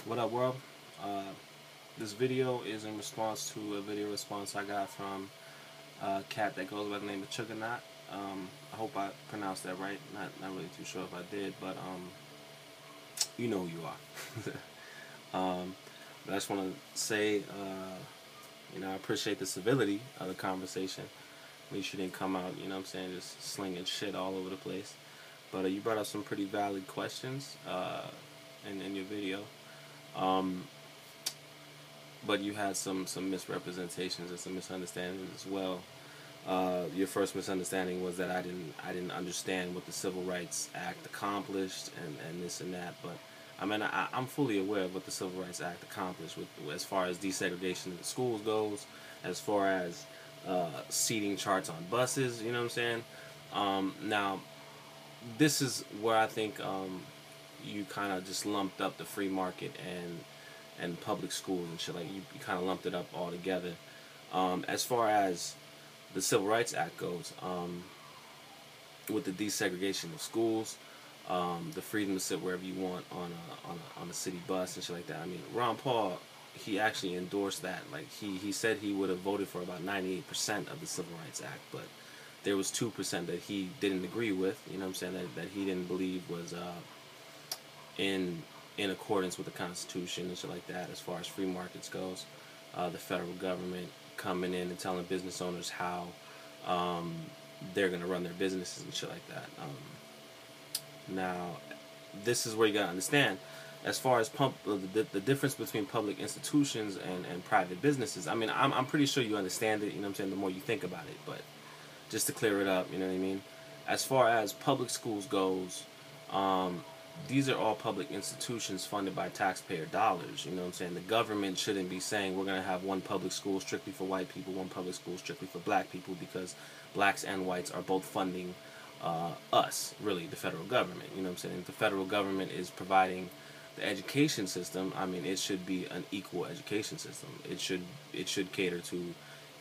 What up, world? Uh, this video is in response to a video response I got from a cat that goes by the name of Zhugenaut. I hope I pronounced that right. Not really too sure if I did, but you know who you are. But I just want to say, I appreciate the civility of the conversation. At least you didn't come out, just slinging shit all over the place. But you brought up some pretty valid questions in your video. Um, but you had some misrepresentations and some misunderstandings as well. Your first misunderstanding was that I didn't understand what the Civil Rights Act accomplished and this and that. But I mean, I'm fully aware of what the Civil Rights Act accomplished with as far as desegregation of the schools goes, as far as seating charts on buses. You know what I'm saying? Now, this is where I think you kind of just lumped up the free market and public schools and shit. Like you kind of lumped it up all together. As far as the Civil Rights Act goes, with the desegregation of schools, the freedom to sit wherever you want on a city bus and shit like that. I mean, Ron Paul, he actually endorsed that. Like he said he would have voted for about 98% of the Civil Rights Act, but there was 2% that he didn't agree with. You know what I'm saying? That he didn't believe was in accordance with the Constitution and shit like that. As far as free markets goes, the federal government coming in and telling business owners how they're gonna run their businesses and shit like that. Now, this is where you gotta understand. As far as the difference between public institutions and private businesses, I mean, I'm pretty sure you understand it. You know what I'm saying? The more you think about it, but just to clear it up, you know what I mean? As far as public schools goes, these are all public institutions funded by taxpayer dollars. You know what I'm saying? The government shouldn't be saying we're going to have one public school strictly for white people, one public school strictly for black people, because blacks and whites are both funding us, really, the federal government. You know what I'm saying? If the federal government is providing the education system, I mean, it should be an equal education system. It should cater to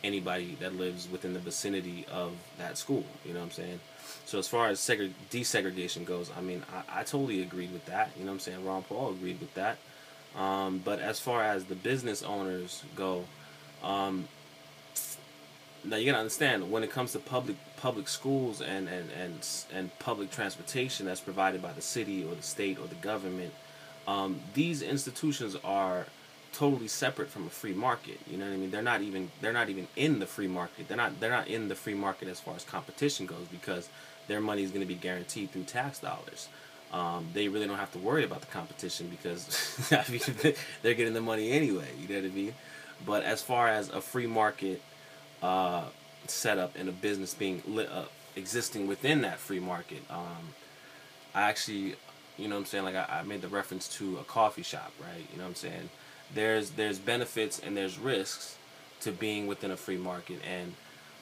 anybody that lives within the vicinity of that school. You know what I'm saying? So as far as desegregation goes, I mean, I totally agreed with that. You know what I'm saying? Ron Paul agreed with that. But as far as the business owners go, now you gotta understand, when it comes to public schools and public transportation that's provided by the city or the state or the government, these institutions are totally separate from a free market. You know what I mean? They're not even in the free market. They're not in the free market as far as competition goes, because their money is going to be guaranteed through tax dollars. They really don't have to worry about the competition, because I mean, they're getting the money anyway. You know what I mean? But as far as a free market setup and a business being existing within that free market, I actually, you know what I'm saying, like I made the reference to a coffee shop, right? You know what I'm saying? There's benefits and there's risks to being within a free market, and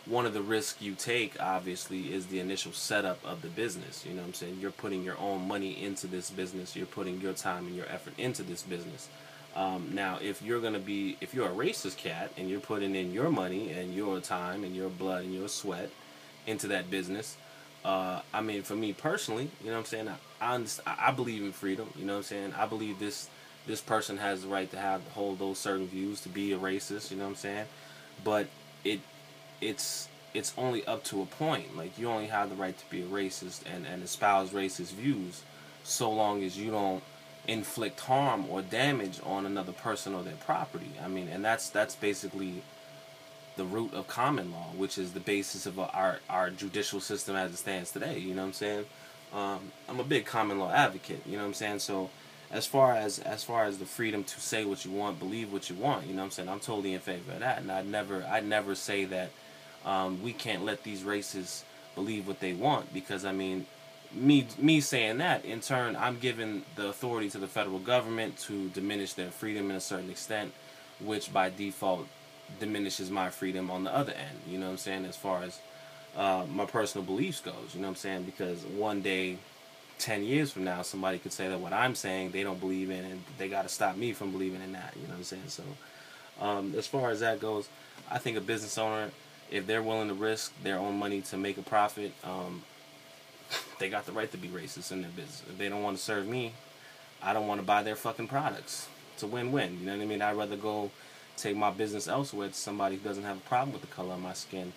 one of the risks you take, obviously, is the initial setup of the business. You know what I'm saying? You're putting your own money into this business. You're putting your time and your effort into this business. Now, if you're a racist cat and you're putting in your money and your time and your blood and your sweat into that business, I mean, for me personally, you know what I'm saying? I believe in freedom. You know what I'm saying? I believe this person has the right to hold those certain views, to be a racist. You know what I'm saying? But it's only up to a point. Like, you only have the right to be a racist and espouse racist views, so long as you don't inflict harm or damage on another person or their property. I mean, and that's basically the root of common law, which is the basis of our judicial system as it stands today. You know what I'm saying? I'm a big common law advocate. You know what I'm saying? So as far as the freedom to say what you want, believe what you want, you know what I'm saying, I'm totally in favor of that. And I'd never say that we can't let these races believe what they want, because I mean, me saying that, in turn, I'm giving the authority to the federal government to diminish their freedom in a certain extent, which by default diminishes my freedom on the other end. You know what I'm saying? As far as my personal beliefs goes, you know what I'm saying? Because one day, 10 years from now, somebody could say that what I'm saying they don't believe in, and they got to stop me from believing in that. You know what I'm saying? So as far as that goes, I think a business owner, if they're willing to risk their own money to make a profit, they got the right to be racist in their business. If they don't want to serve me, I don't want to buy their fucking products. It's a win-win. You know what I mean? I'd rather go take my business elsewhere to somebody who doesn't have a problem with the color of my skin,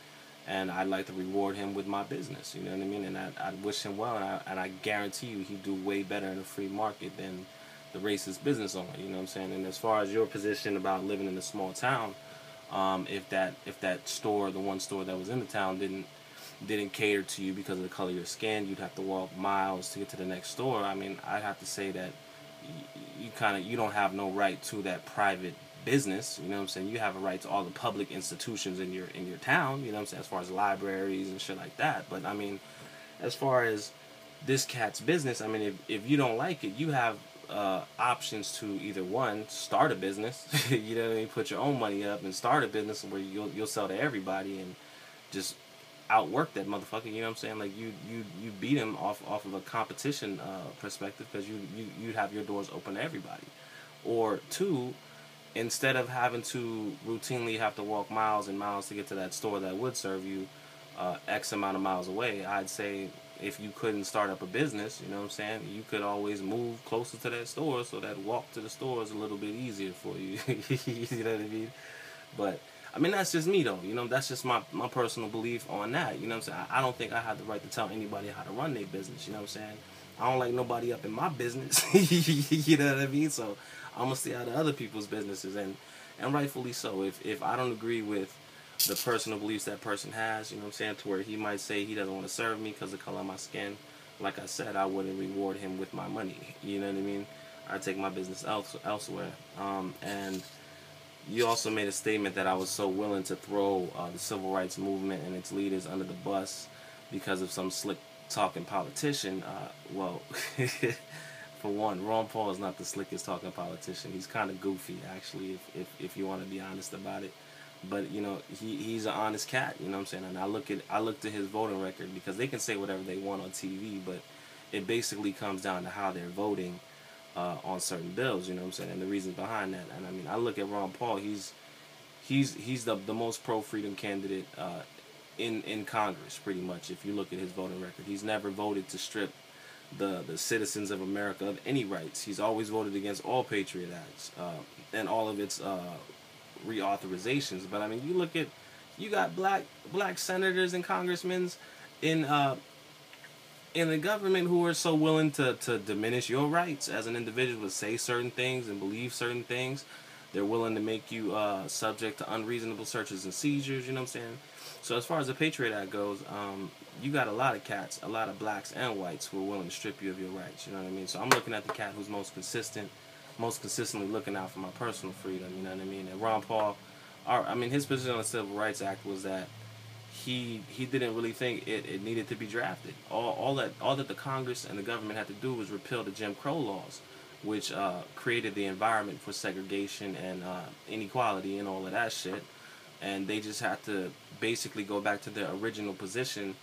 and I'd like to reward him with my business. You know what I mean? And I'd wish him well, and I guarantee you he'd do way better in a free market than the racist business owner. You know what I'm saying? And as far as your position about living in a small town, if that store, the one store that was in the town, didn't cater to you because of the color of your skin, you'd have to walk miles to get to the next store. I mean, I'd have to say that you don't have no right to that private business. You know what I'm saying? You have a right to all the public institutions in your town. You know what I'm saying? As far as libraries and shit like that. But I mean, as far as this cat's business, I mean, if you don't like it, you have options to either one, start a business. You know what I mean? Put your own money up and start a business where you'll sell to everybody and just outwork that motherfucker. You know what I'm saying? Like you beat him off of a competition perspective, because you'd have your doors open to everybody. Or two, instead of having to routinely have to walk miles and miles to get to that store that would serve you X amount of miles away, I'd say if you couldn't start up a business, you know what I'm saying, you could always move closer to that store, so that walk to the store is a little bit easier for you. You know what I mean? But I mean, that's just me though. You know, that's just my personal belief on that. You know what I'm saying? I don't think I have the right to tell anybody how to run their business. You know what I'm saying? I don't like nobody up in my business. You know what I mean? So I'm gonna stay out of other people's businesses, and rightfully so. If I don't agree with the personal beliefs that person has, you know what I'm saying, to where he might say he doesn't want to serve me because of the color of my skin, like I said, I wouldn't reward him with my money. You know what I mean? I'd take my business elsewhere. And you also made a statement that I was so willing to throw the civil rights movement and its leaders under the bus because of some slick talking politician. Well, for one, Ron Paul is not the slickest talking politician. He's kind of goofy, actually, if you want to be honest about it. But you know, he's an honest cat. You know what I'm saying? And I look to his voting record, because they can say whatever they want on TV, but it basically comes down to how they're voting on certain bills. You know what I'm saying? And the reasons behind that. And I mean, I look at Ron Paul. He's the most pro freedom candidate in Congress, pretty much. If you look at his voting record, he's never voted to strip the citizens of America of any rights. He's always voted against all Patriot Acts and all of its reauthorizations. But I mean, you got black senators and congressmen in the government who are so willing to diminish your rights as an individual, to say certain things and believe certain things. They're willing to make you subject to unreasonable searches and seizures. You know what I'm saying? So as far as the Patriot Act goes, you got a lot of cats, a lot of blacks and whites who are willing to strip you of your rights. You know what I mean? So I'm looking at the cat who's most consistently looking out for my personal freedom. You know what I mean? And Ron Paul, I mean, his position on the Civil Rights Act was that he didn't really think it needed to be drafted. All that the Congress and the government had to do was repeal the Jim Crow laws, which created the environment for segregation and inequality and all of that shit. And they just had to basically go back to their original position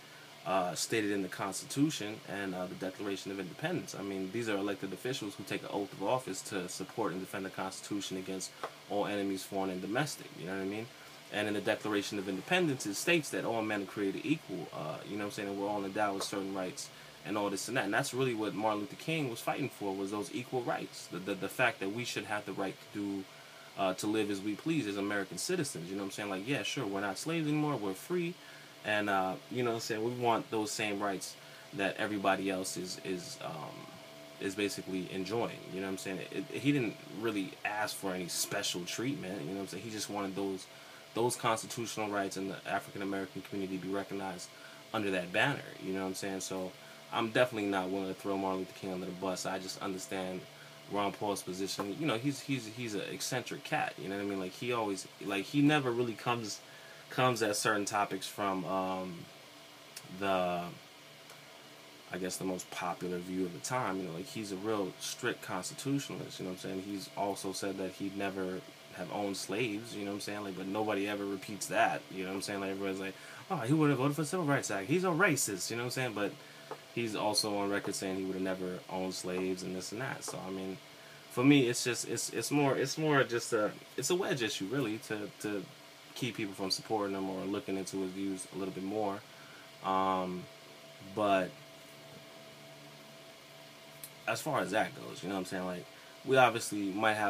stated in the Constitution and the Declaration of Independence. I mean, these are elected officials who take an oath of office to support and defend the Constitution against all enemies, foreign and domestic. You know what I mean? And in the Declaration of Independence, it states that all men are created equal. You know what I'm saying? And we're all endowed with certain rights and all this and that. And that's really what Martin Luther King was fighting for, was those equal rights. The fact that we should have the right to live as we please as American citizens. You know what I'm saying? Like, yeah, sure, we're not slaves anymore. We're free. And, you know what I'm saying? We want those same rights that everybody else is basically enjoying. You know what I'm saying? He didn't really ask for any special treatment. You know what I'm saying? He just wanted those constitutional rights in the African American community to be recognized under that banner. You know what I'm saying? So I'm definitely not willing to throw Martin Luther King under the bus. I just understand Ron Paul's position. You know, he's an eccentric cat. You know what I mean? Like he never really comes at certain topics from I guess the most popular view of the time. You know, like, he's a real strict constitutionalist. You know what I'm saying? He's also said that he'd never have owned slaves. You know what I'm saying? Like, but nobody ever repeats that. You know what I'm saying? Like, everybody's like, oh, he would have voted for the Civil Rights Act. He's a racist. You know what I'm saying? But he's also on record saying he would have never owned slaves and this and that. So I mean, for me, it's just it's more just a wedge issue, really, to keep people from supporting him or looking into his views a little bit more. But as far as that goes, you know what I'm saying? Like, we obviously might have